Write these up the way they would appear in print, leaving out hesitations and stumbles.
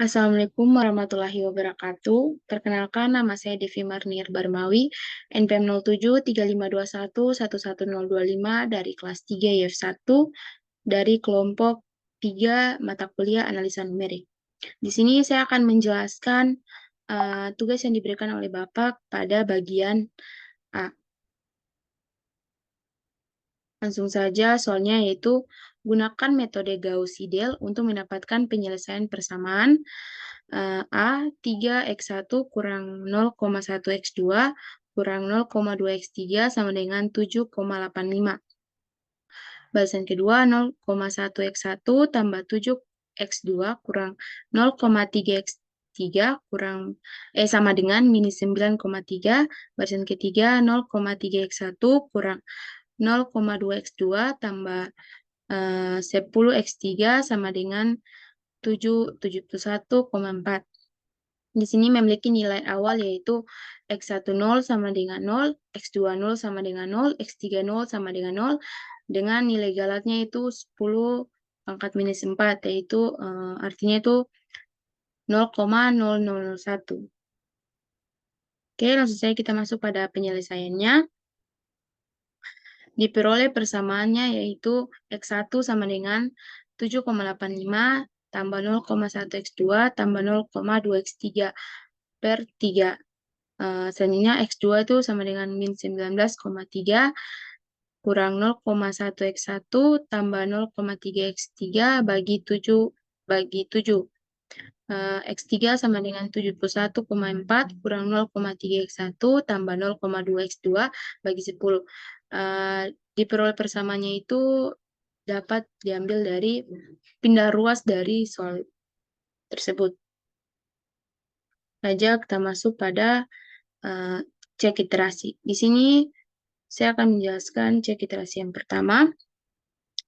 Assalamualaikum warahmatullahi wabarakatuh. Perkenalkan, nama saya Devi Marnier Barmawi, NPM 073521111025 dari kelas 3 YF1 dari kelompok 3 mata kuliah analisa numerik. Di sini saya akan menjelaskan tugas yang diberikan oleh Bapak pada bagian A. Langsung saja soalnya, yaitu gunakan metode Gauss-Seidel untuk mendapatkan penyelesaian persamaan A 3x1 kurang 0,1x2 kurang 0,2x3 sama dengan 7,85. Balasan kedua 0,1x1 tambah 7x2 kurang 0,3x3 kurang sama dengan minus 9,3. Balasan ketiga 0,3x1 kurang 0,2x2 tambah 10x3 sama dengan 71,4. Di sini memiliki nilai awal yaitu x1 0 sama dengan 0, x2 0 sama dengan 0, x3 0 sama dengan 0, dengan nilai galatnya itu 10 pangkat minus 4, yaitu artinya itu 0,0001. Oke, langsung saja kita masuk pada penyelesaiannya. Diperoleh persamaannya yaitu x1 sama dengan 7,85 tambah 0,1x2 tambah 0,2x3 per 3. Selanjutnya x2 itu sama dengan min 19,3 kurang 0,1x1 tambah 0,3x3 bagi 7 bagi 7. X3 sama dengan 71,4 kurang 0,3x1 tambah 0,2x2 bagi 10. Diperoleh persamaannya itu dapat diambil dari pindah ruas dari soal tersebut. Saja kita masuk pada cek iterasi. Di sini saya akan menjelaskan cek iterasi yang pertama.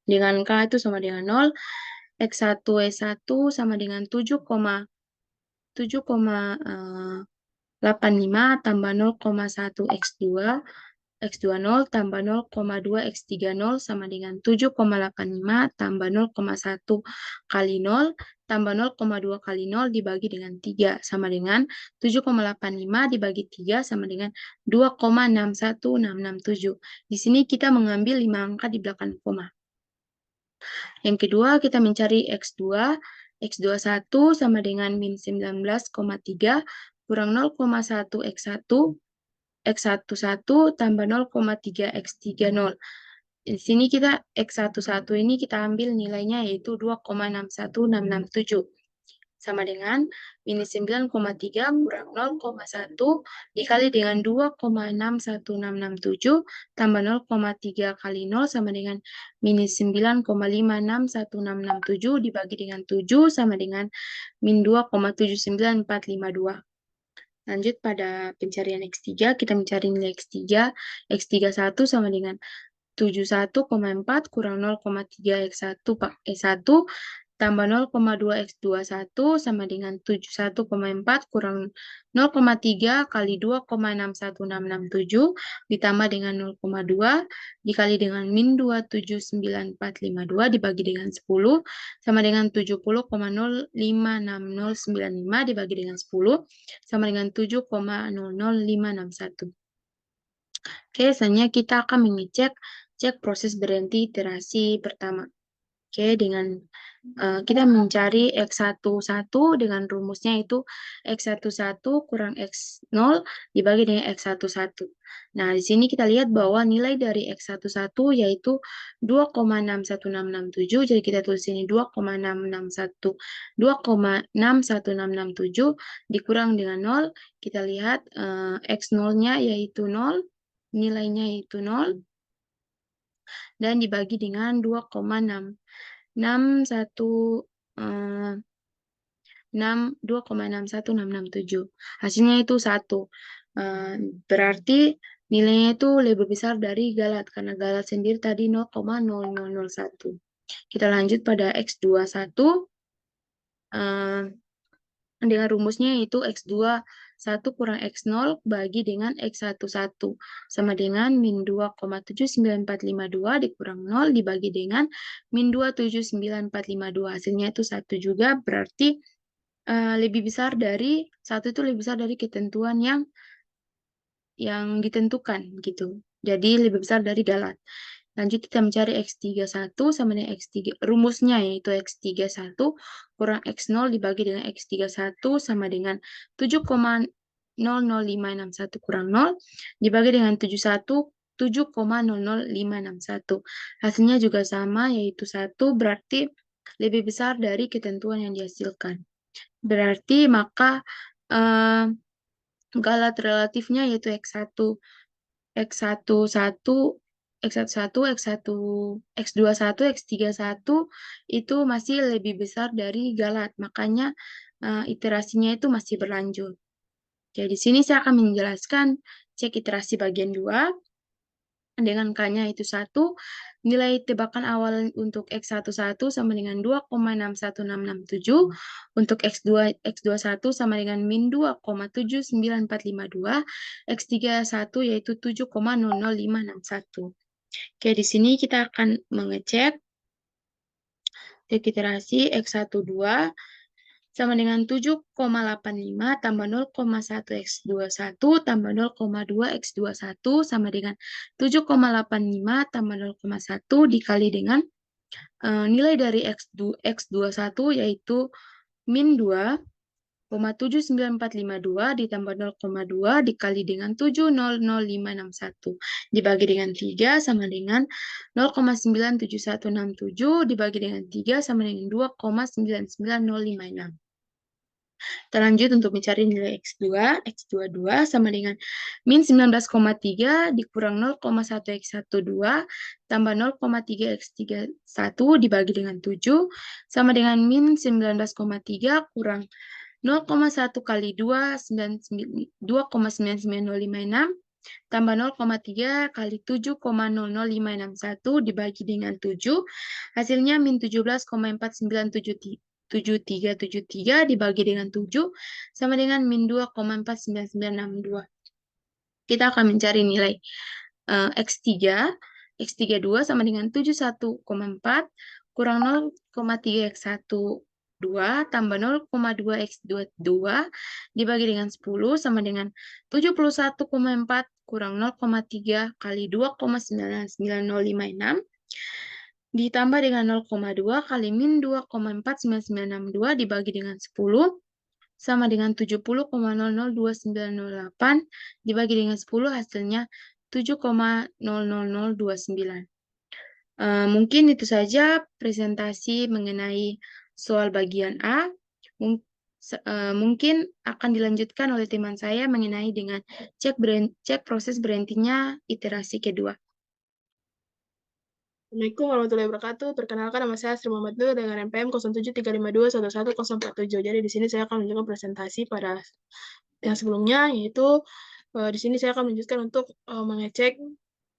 Dengan K itu sama dengan 0, X1 Y1 sama dengan 7,85 tambah 0,1 X2, X2 0 tambah 0,2 X3 0 sama dengan 7,85 tambah 0,1 kali 0 tambah 0,2 kali 0 dibagi dengan 3 sama dengan 7,85 dibagi 3 sama dengan 2,61667. Di sini kita mengambil 5 angka di belakang koma. Yang kedua, kita mencari X2. X21 sama dengan min 19,3 kurang 0,1 X1, X11 tambah 0,3 X3 0. Di sini kita X11 ini kita ambil nilainya yaitu 2,61667. Sama dengan minus 9,3 kurang 0,1 dikali dengan 2,61667 tambah 0,3 kali 0 sama dengan minus 9,56167 dibagi dengan 7 sama dengan min 2,79452. Lanjut pada pencarian X3, kita mencari nilai X3. X31 sama dengan 71,4 kurang 0,3 X1 tambah 0,2 X21 sama dengan 71,4 kurang 0,3 kali 2,61667 ditambah dengan 0,2 dikali dengan min 2794452 dibagi dengan 10 sama dengan 70,056095 dibagi dengan 10 sama dengan 7,00561. Oke, selanjutnya kita akan mengecek proses berhenti iterasi pertama. Oke, dengan kita mencari X11 dengan rumusnya itu X11 kurang X0 dibagi dengan X11. Nah, di sini kita lihat bahwa nilai dari X11 yaitu 2,61667, jadi kita tulis ini 2,61667 dikurang dengan 0, kita lihat X0-nya yaitu 0, nilainya yaitu 0, dan dibagi dengan 2,61667. Hasilnya itu 1. Berarti nilainya itu lebih besar dari galat, karena galat sendiri tadi 0,0001. Kita lanjut pada X21. Dengan rumusnya yaitu X21 kurang X0 bagi dengan X11 sama dengan min 2,79452 dikurang 0 dibagi dengan min 2794452. Hasilnya itu 1 juga, berarti lebih besar dari, satu itu lebih besar dari ketentuan yang ditentukan gitu. Jadi lebih besar dari galat. Lanjut kita mencari X31 sama dengan X3. Rumusnya yaitu X31 kurang X0 dibagi dengan X31 sama dengan 7,000561 kurang 0 dibagi dengan 7,000561. Hasilnya juga sama yaitu 1 berarti lebih besar dari ketentuan yang dihasilkan. Berarti maka eh, galat relatifnya yaitu X1, X11, X11, X1, X21, X31 itu masih lebih besar dari galat. Makanya iterasinya itu masih berlanjut. Jadi di sini saya akan menjelaskan cek iterasi bagian 2 dengan K-nya itu 1. Nilai tebakan awal untuk X11 sama dengan 2,61667. Untuk X21 sama dengan min 2,79452. X31 yaitu 7,00561. Oke, di sini kita akan mengecek cek iterasi X12 sama dengan 7,85 tambah 0,1 X21 tambah 0,2 X21 sama dengan 7,85 tambah 0,1 dikali dengan nilai dari X21 yaitu min 2,79452 ditambah 0,2 dikali dengan 7,00561 dibagi dengan 3 sama dengan 0,97167 dibagi dengan 3 sama dengan 2,99056. Kita lanjut untuk mencari nilai X2. X22 sama dengan min 19,3 dikurang 0,1 X12 tambah 0,3 X31 dibagi dengan 7 sama dengan min 19,3 kurang 0,1 kali 2, 2,99056 tambah 0,3 kali 7,00561 dibagi dengan 7. Hasilnya min 17,4973 dibagi dengan 7 sama dengan min 2,49962. Kita akan mencari nilai X3. X32 sama dengan 71,4 kurang 0,3 X12 tambah 0,2 X22 dibagi dengan 10 sama dengan 71,4 kurang 0,3 kali 2,99056 ditambah dengan 0,2 kali min 2,49962 dibagi dengan 10 sama dengan 70,002908 dibagi dengan 10 hasilnya 7,00029. Mungkin itu saja presentasi mengenai soal bagian A. Mungkin akan dilanjutkan oleh teman saya mengenai dengan cek proses berhentinya iterasi kedua. Assalamualaikum warahmatullahi wabarakatuh. Perkenalkan nama saya Sri Muhammad Nur dengan NPM 0735211047. Jadi di sini saya akan menunjukkan presentasi pada yang sebelumnya, yaitu di sini saya akan menunjukkan untuk mengecek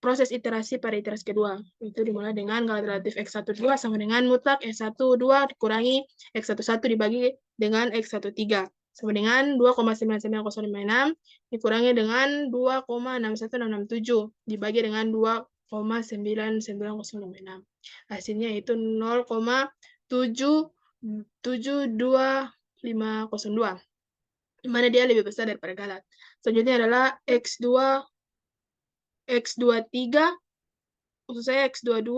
proses iterasi pada iterasi kedua. Itu dimulai dengan galat relatif X12 sama dengan mutlak X12 dikurangi X11 dibagi dengan X13 sama dengan 2,99056 dikurangi dengan 2,61667 dibagi dengan 2,99056. Hasilnya itu 0,77502, di mana dia lebih besar daripada galat. Selanjutnya adalah X23, maksud saya X22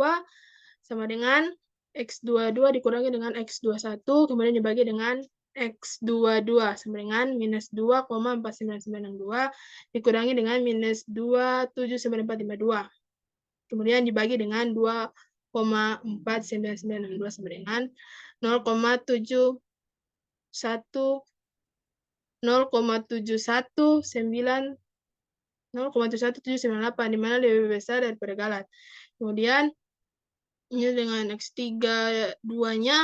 sama dengan X22 dikurangi dengan X21, kemudian dibagi dengan X22 sama dengan minus 2,49962 dikurangi dengan minus 2,79452. Kemudian dibagi dengan 2,49962 sama dengan 0,719 0,71798, di mana lebih besar daripada galat. Kemudian ini dengan X32-nya,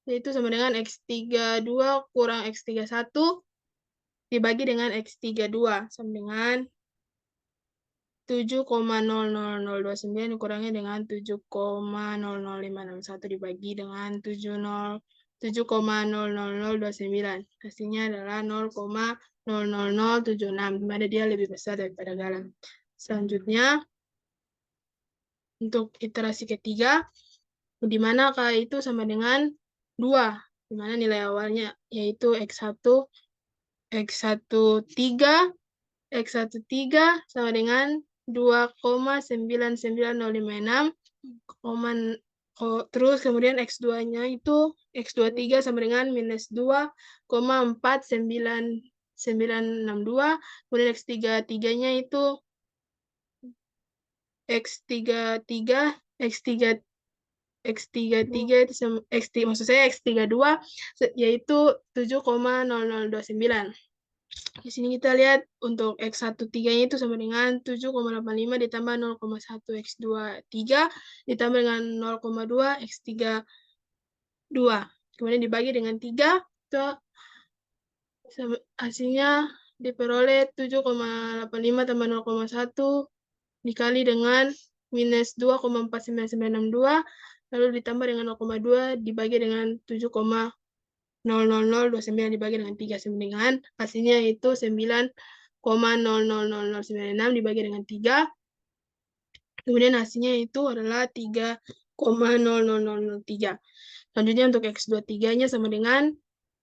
yaitu sama dengan X32 kurang X31 dibagi dengan X32, sama dengan 7,00029 dikurangi dengan 7,00561 dibagi dengan 7,00029. Hasilnya adalah 0,00076, di mana dia lebih besar daripada galat. Selanjutnya, untuk iterasi ketiga, di mana K itu sama dengan 2. di mana nilai awalnya yaitu X1 X13 sama dengan 2,99056, terus kemudian X2-nya itu X23 sama dengan minus 2,49962, kemudian X33-nya itu X33 itu maksud saya X32 yaitu 7,0029. Di sini kita lihat untuk X13-nya itu sama dengan 7,85 ditambah 0,1 X23 ditambah dengan 0,2 X32. Kemudian dibagi dengan 3, hasilnya diperoleh 7,85 tambah 0,1 dikali dengan minus 2,49962, lalu ditambah dengan 0,2 dibagi dengan 7,00029 dibagi dengan 3, sama dengan hasilnya itu 9,000096 dibagi dengan 3. Kemudian hasilnya itu adalah 3,00003. Selanjutnya untuk X23-nya sama dengan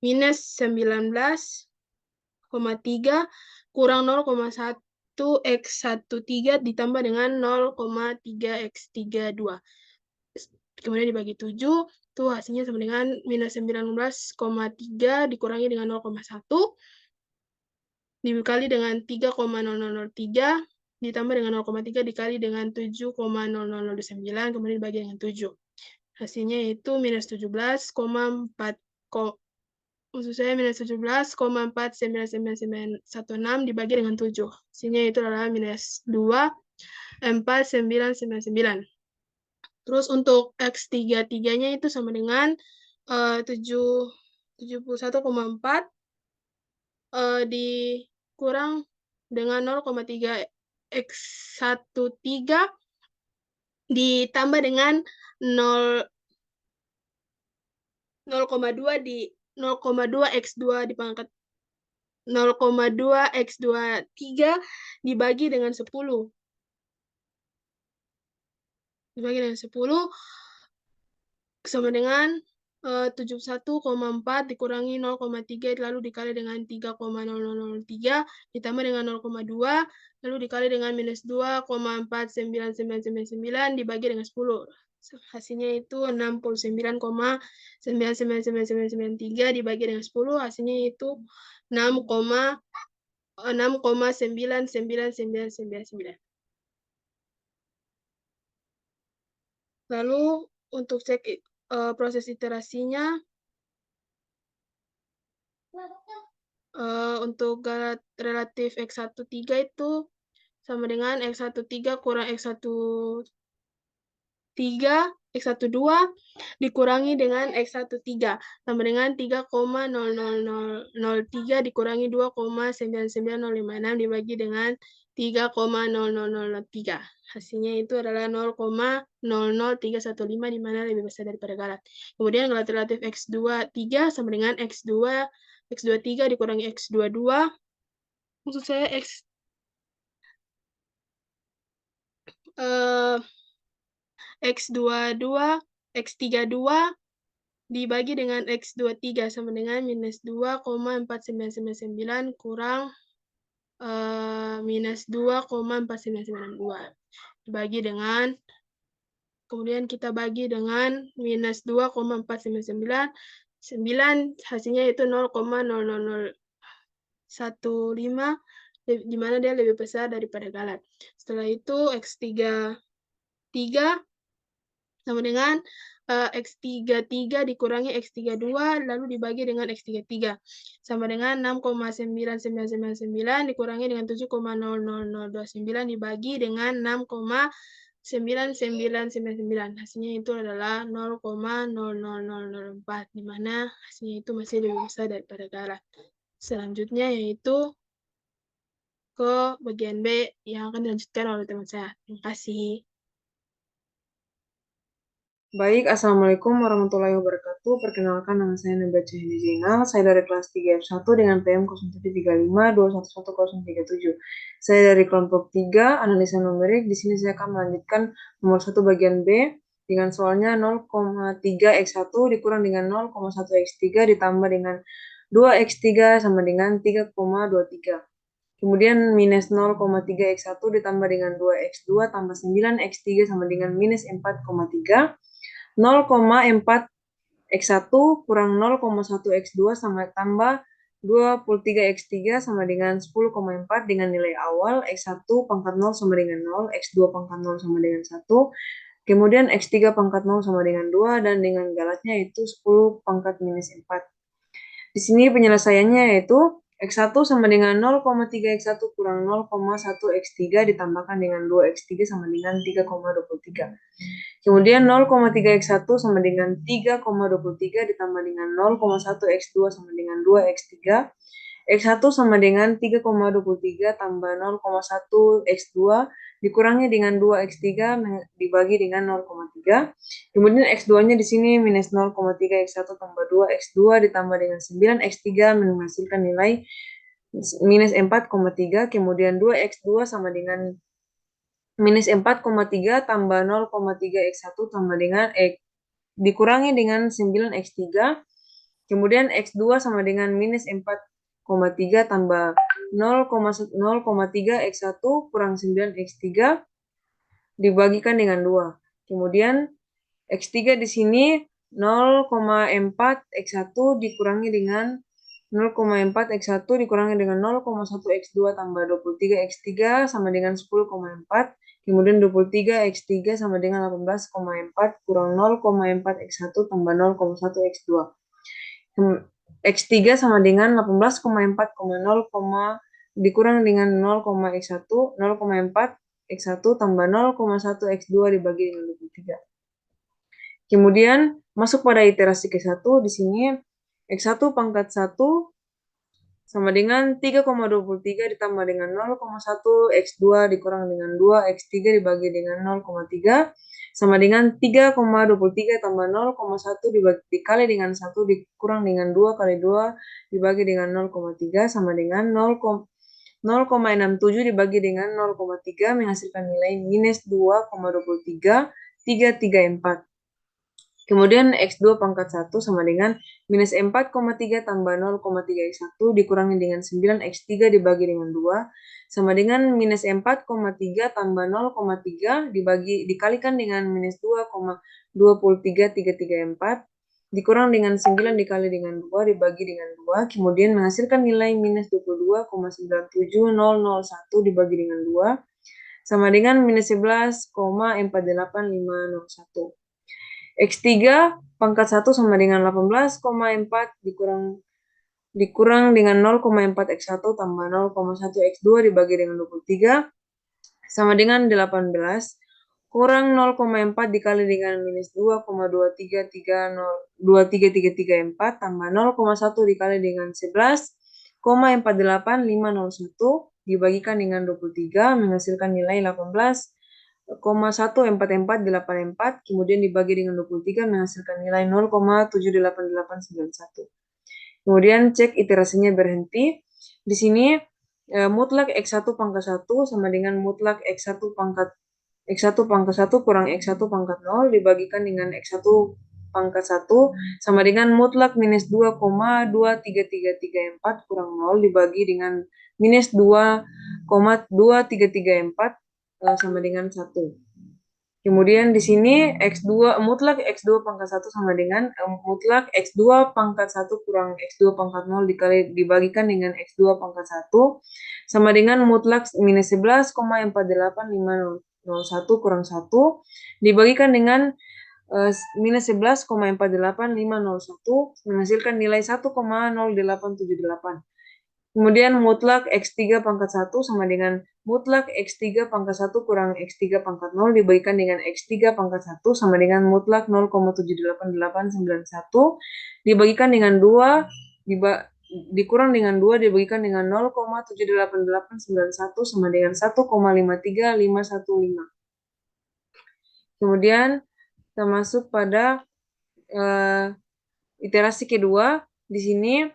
minus 19,3 kurang 0,1 X13 ditambah dengan 0,3 X32. Kemudian dibagi 7, itu hasilnya sama dengan minus 19,3 dikurangi dengan 0,1 dikali dengan 3,0003 ditambah dengan 0,3 dikali dengan 7,00029, kemudian dibagi dengan 7. Hasilnya itu minus 17,4, maksud saya minus 17,49916 dibagi dengan 7. Hasilnya itu adalah minus 2,4999. Terus untuk X33-nya itu sama dengan 71,4 dikurang dengan 0,3 X13 ditambah dengan 0,2 X2 dipangkat 0,2 X23 dibagi dengan 10. Dibagi dengan 10 sama dengan 71,4 dikurangi 0,3 lalu dikali dengan 3,0003 ditambah dengan 0,2 lalu dikali dengan minus 2,49999 dibagi dengan 10. Hasilnya itu 69,999993 dibagi dengan 10, hasilnya itu 6,99999. Lalu untuk cek proses iterasinya, untuk relatif X13 itu sama dengan X13 kurang X12 dikurangi dengan X13 sama dengan 3,0003 dikurangi 2,99056 dibagi dengan 3,0003. Hasilnya itu adalah 0,00315 di mana lebih besar daripada galat. Kemudian galat relatif X23 sama dengan X23 dikurangi X22. Maksud saya X32 dibagi dengan X23 sama dengan minus 2,4999 kurang minus 2,4992 dibagi dengan, kemudian kita bagi dengan minus 2,4999, hasilnya itu 0,00015 di mana dia lebih besar daripada galat. Setelah itu X33 sama dengan X33 dikurangi X32 lalu dibagi dengan X33 sama dengan 6,9999 dikurangi dengan 7,00029 dibagi dengan 6,9999. Hasilnya itu adalah 0,00004 di mana hasilnya itu masih lebih besar daripada galat. Selanjutnya yaitu ke bagian B yang akan dilanjutkan oleh teman saya. Terima kasih. Baik, Assalamualaikum warahmatullahi wabarakatuh. Perkenalkan, nama saya Nabila Cahaya Zainal. Saya dari kelas 3F1 dengan PM 0735211037. Saya dari kelompok 3, analisa numerik. Di sini saya akan melanjutkan nomor 1 bagian B, dengan soalnya 0,3 X1 dikurang dengan 0,1 X3 ditambah dengan 2 X3 sama dengan 3,23. Kemudian minus 0,3 X1 ditambah dengan 2 X2 tambah 9 X3 sama dengan minus 4,3. 0,4 X1 kurang 0,1 X2 sama tambah 23 X3 sama dengan 10,4 dengan nilai awal X1 pangkat 0 sama dengan 0, X2 pangkat 0 sama dengan 1, kemudian X3 pangkat 0 sama dengan 2, dan dengan galatnya itu 10 pangkat minus 4. Di sini penyelesaiannya yaitu X1 sama dengan 0,3 X1 kurang 0,1 X3 ditambahkan dengan 2 X3 sama dengan 3,23. Kemudian 0,3 X1 sama dengan 3,23 ditambah dengan 0,1 X2 sama dengan 2 X3. X1 sama dengan 3,23 tambah 0,1 X2 dikurangi dengan 2 X3 dibagi dengan 0,3. Kemudian X2-nya di sini minus 0,3 X1 tambah 2 X2 ditambah dengan 9 X3 menghasilkan nilai minus 4,3. Kemudian 2 X2 sama dengan minus 4,3 tambah 0,3 X1 tambah dengan dikurangi dengan 9 X3. Kemudian X2 sama dengan minus 4,3 tambah 0,3 X1 kurang 9 X3 dibagikan dengan 2. Kemudian X3 di sini 0,4 X1 dikurangi dengan 0,4 X1 dikurangi dengan 0,1 X2 tambah 23 X3 sama dengan 10,4. Kemudian 23 X3 sama dengan 18,4 kurang 0,4 X1 tambah 0,1 X2. X3 sama dengan 18,4, 0, dikurang dengan 0,x1, 0,4 X1 tambah 0,1 X2 dibagi dengan 23. Kemudian masuk pada iterasi ke-1, di sini X1 pangkat 1 sama dengan 3,23 ditambah dengan 0,1 X2 dikurang dengan 2 X3 dibagi dengan 0,3 sama dengan 3,23 tambah 0,1 dikali dengan 1 dikurang dengan 2 kali 2 dibagi dengan 0,3 sama dengan 0,67 dibagi dengan 0,3 menghasilkan nilai minus 2,23 334. Kemudian X2 pangkat 1 sama dengan minus 4,3 tambah 0,3 X1 dikurangi dengan 9 X3 dibagi dengan 2 sama dengan minus 4,3 tambah 0,3 dikalikan dengan minus 2,23334 dikurang dengan 9 dikali dengan 2 dibagi dengan 2 kemudian menghasilkan nilai minus 22,97001 dibagi dengan 2 sama dengan minus 11,48501. X3 pangkat 1 sama dengan 18,4 dikurang dengan 0,4 X1 tambah 0,1 X2 dibagi dengan 23 sama dengan 18 kurang 0,4 dikali dengan minus 2,23334 tambah 0,1 dikali dengan 11,48501 dibagikan dengan 23 menghasilkan nilai 18,14484 kemudian dibagi dengan 23 menghasilkan nilai 0,78891. Kemudian cek iterasinya berhenti. Di sini mutlak X1 pangkat 1 sama dengan mutlak X1 pangkat 1 kurang X1 pangkat 0 dibagikan dengan X1 pangkat 1 sama dengan mutlak minus 2,2334 kurang 0 dibagi dengan minus 2,2334 sama dengan 1. Kemudian di sini X2 mutlak X2 pangkat 1 sama dengan mutlak X2 pangkat 1 kurang X2 pangkat 0 dibagikan dengan X2 pangkat 1 sama dengan mutlak minus 11,48501 kurang 1 dibagikan dengan minus 11,48501 menghasilkan nilai 1,0878. Kemudian mutlak X3 pangkat 1 sama dengan mutlak X3 pangkat 1 kurang X3 pangkat 0 dibagikan dengan X3 pangkat 1 sama dengan mutlak 0,78891 dibagikan dengan 2 dikurang dengan 2 dibagikan dengan 0,78891 sama dengan 1,53515. Kemudian kita masuk pada iterasi kedua. Di sini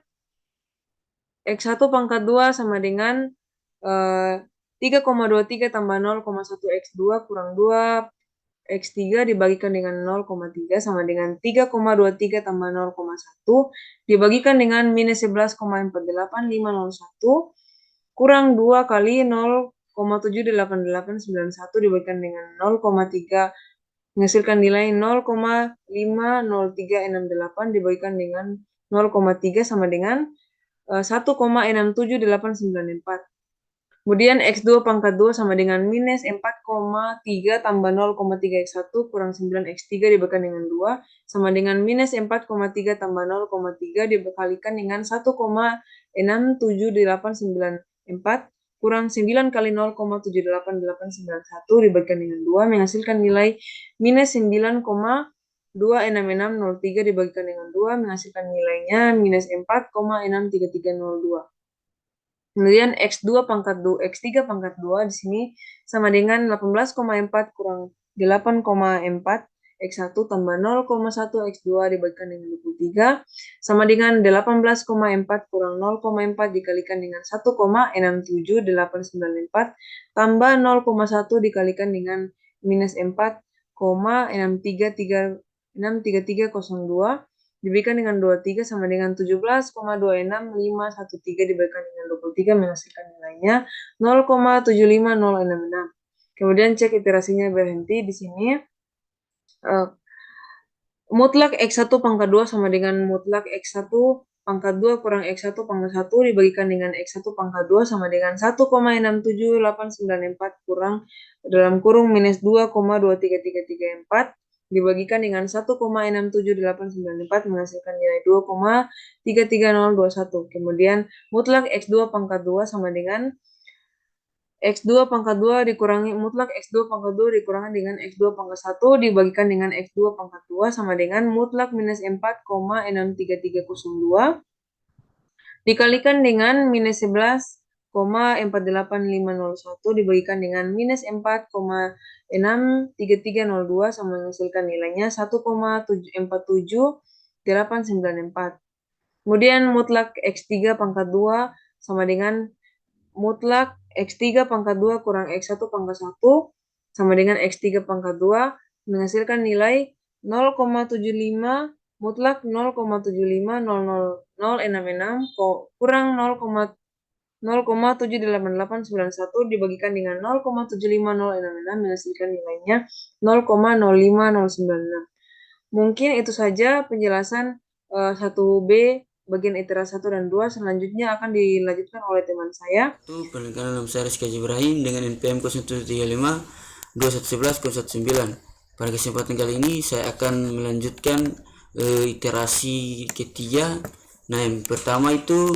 X1 pangkat 2 sama dengan 3,23 tambah 0,1 X2 kurang 2 X3 dibagikan dengan 0,3 sama dengan 3,23 tambah 0,1 dibagikan dengan minus 11,48501 kurang 2 kali 0,78891 dibagikan dengan 0,3 menghasilkan nilai 0,50368 dibagikan dengan 0,3 sama dengan 1,67894. Kemudian X2 pangkat 2 sama dengan minus 4,3 tambah 0,3 X1 kurang 9 X3 dibagikan dengan 2 sama dengan minus 4,3 tambah 0,3 dikalikan dengan 1,67894 kurang 9 kali 0,78891 dibagikan dengan 2 menghasilkan nilai minus 9,26603 dibagikan dengan 2 menghasilkan nilainya minus 4,63302. Kemudian X3 pangkat 2 di sini sama dengan 18,4 kurang 8,4 X1 tambah 0,1 X2 dibagikan dengan 23 sama dengan 18,4 kurang 0,4 dikalikan dengan 1,67894 tambah 0,1 dikalikan dengan minus 4,63302 dibagikan dengan 23 sama dengan 17,26513 dibagikan dengan 23 menghasilkan nilainya 0,75066. Kemudian cek iterasinya berhenti di sini. Mutlak X1 pangkat 2 sama dengan mutlak X1 pangkat 2 kurang X1 pangkat 1 dibagikan dengan X1 pangkat 2 sama dengan 1,67894 kurang dalam kurung minus 2,23334 dibagikan dengan 1,67894 menghasilkan nilai 2,33021. Kemudian mutlak X2 pangkat 2 sama dengan X2 pangkat 2 dikurangi mutlak X2 pangkat 2 dikurangi dengan X2 pangkat 1 dibagikan dengan X2 pangkat 2 sama dengan mutlak minus 4,63302 dikalikan dengan minus 11,48501 dibagikan dengan minus 4,63302 sama menghasilkan nilainya 1,47894. Kemudian mutlak X3 pangkat 2 sama dengan mutlak X3 pangkat 2 kurang X1 pangkat 1 sama dengan X3 pangkat 2 menghasilkan nilai 0,75 mutlak 0,750066 kurang 0,78891 dibagikan dengan 0,75066 menghasilkan nilainya 0,05096. Mungkin itu saja penjelasan 1B bagian iterasi 1 dan 2. Selanjutnya akan dilanjutkan oleh teman saya. Penelitian dalam saya Rizky Haji Ibrahim dengan NPM 0735 2111 Pada kesempatan kali ini saya akan melanjutkan iterasi ketiga. Nah, yang pertama itu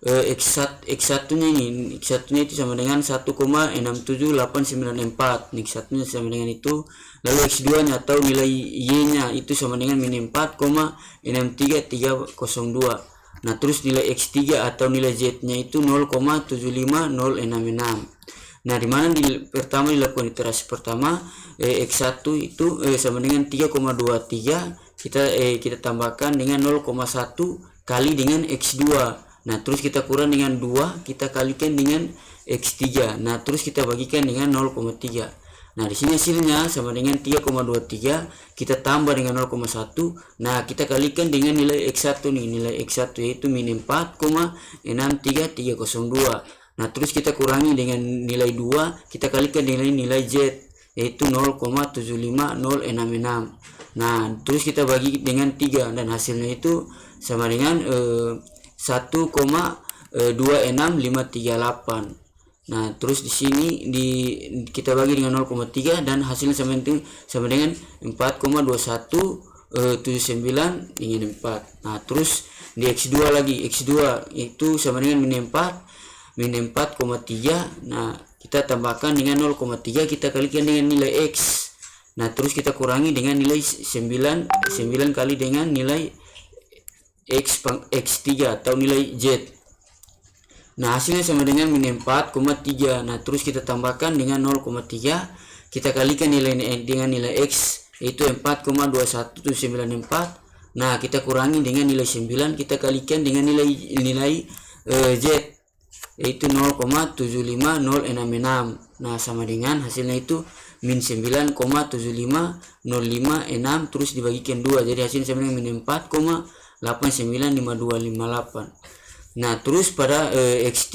X1-nya ini. X1-nya itu sama dengan 1,67894. X1-nya sama dengan itu. Lalu X2-nya atau nilai Y-nya itu sama dengan min 4,63302. Nah, terus nilai X3 atau nilai Z-nya itu 0,75066. Nah, di mana pertama dilakukan iterasi pertama X1 itu sama dengan 3,23 kita tambahkan dengan 0,1 kali dengan X2. Nah, terus kita kurang dengan 2 kita kalikan dengan X3. Nah, terus kita bagikan dengan 0,3. Nah, di sini hasilnya sama dengan 3,23 kita tambah dengan 0,1. Nah, kita kalikan dengan nilai X1 nih. Nilai X1 yaitu min 4,63302. Nah, terus kita kurangi dengan nilai 2, kita kalikan dengan nilai Z yaitu 0,75066. Nah, terus kita bagi dengan 3 dan hasilnya itu sama dengan 1,26538. Nah, terus di sini kita bagi dengan 0,3 dan hasilnya sama dengan 4,2179 dengan 4. Nah, terus di X2 lagi, X2 itu sama dengan min 4,3. Nah, kita tambahkan dengan 0,3 kita kalikan dengan nilai X. Nah, terus kita kurangi dengan nilai 9 kali dengan nilai X3 atau nilai Z. Nah, hasilnya sama dengan min 4,3. Nah, terus kita tambahkan dengan 0,3 kita kalikan nilai dengan nilai X yaitu 4,21794. Nah, kita kurangi dengan nilai 9 kita kalikan dengan nilai Z yaitu 0,75066. Nah, sama dengan hasilnya itu min 9,750556 terus dibagikan 2, jadi hasilnya sama dengan min 4,895258. Nah, terus pada X3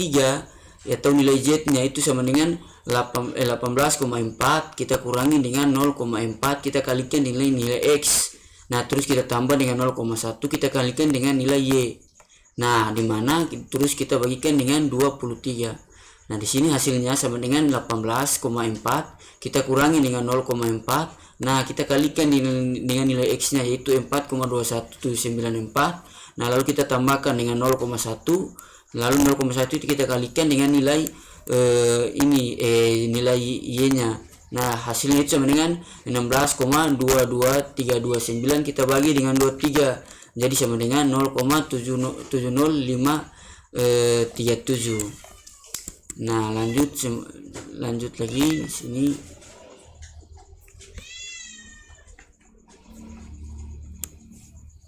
atau nilai Z-nya itu sama dengan 18,4 kita kurangi dengan 0,4 kita kalikan dengan nilai X. Nah, terus kita tambah dengan 0,1 kita kalikan dengan nilai Y. Nah, dimana terus kita bagikan dengan 23. Nah, di sini hasilnya sama dengan 18,4 kita kurangi dengan 0,4. Nah, kita kalikan dengan nilai X-nya yaitu 4,21794. Nah, lalu kita tambahkan dengan 0,1. Lalu 0,1 itu kita kalikan dengan nilai nilai Y-nya. Nah, hasilnya itu sama dengan 16,22329 kita bagi dengan 23. Jadi sama dengan 0,70537. Nah, lanjut lagi di sini.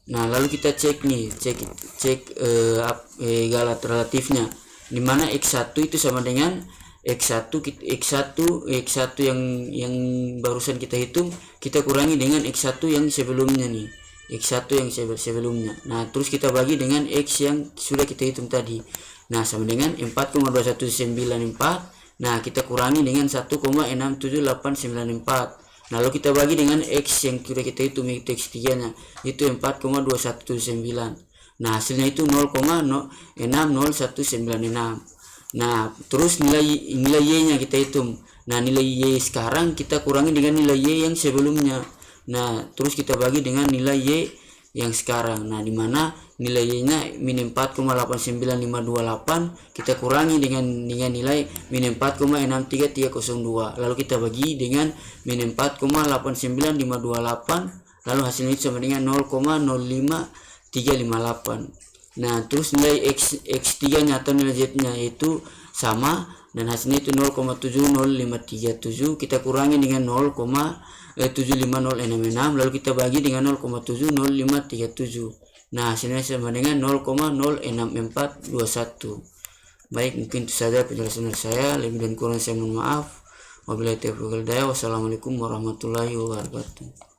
Nah, lalu kita cek galat relatifnya, dimana X1 itu sama dengan X1 yang barusan kita hitung kita kurangi dengan X1 yang sebelumnya nih, X1 yang sebelumnya. Nah, terus kita bagi dengan X yang sudah kita hitung tadi. Nah, sama dengan 4,21794. Nah, kita kurangi dengan 1,67894. Lalu kita bagi dengan X yang sudah kita hitung yaitu X3 nya itu 4,2179. Nah, hasilnya itu 0,60196. Nah, terus nilai Y nya kita hitung. Nah, nilai Y sekarang kita kurangi dengan nilai Y yang sebelumnya. Nah, terus kita bagi dengan nilai Y yang sekarang. Nah, dimana nilai Y nya min 4,895228 kita kurangi dengan nilai min 4,63302. Lalu kita bagi dengan min 4,89528. Lalu hasilnya sama dengan 0,05358. Nah, terus nilai X3 nya atau nilai Z nya itu sama dan hasilnya itu 0,70537. Kita kurangi dengan 0,75066. Lalu kita bagi dengan 0,70537. Nah, hasilnya sama dengan 0,06421. Baik, mungkin itu saja penjelasan dari saya. Lebih dan kurang saya mohon maaf. Wabillahi taufiq wal hidayah. Wassalamualaikum warahmatullahi wabarakatuh.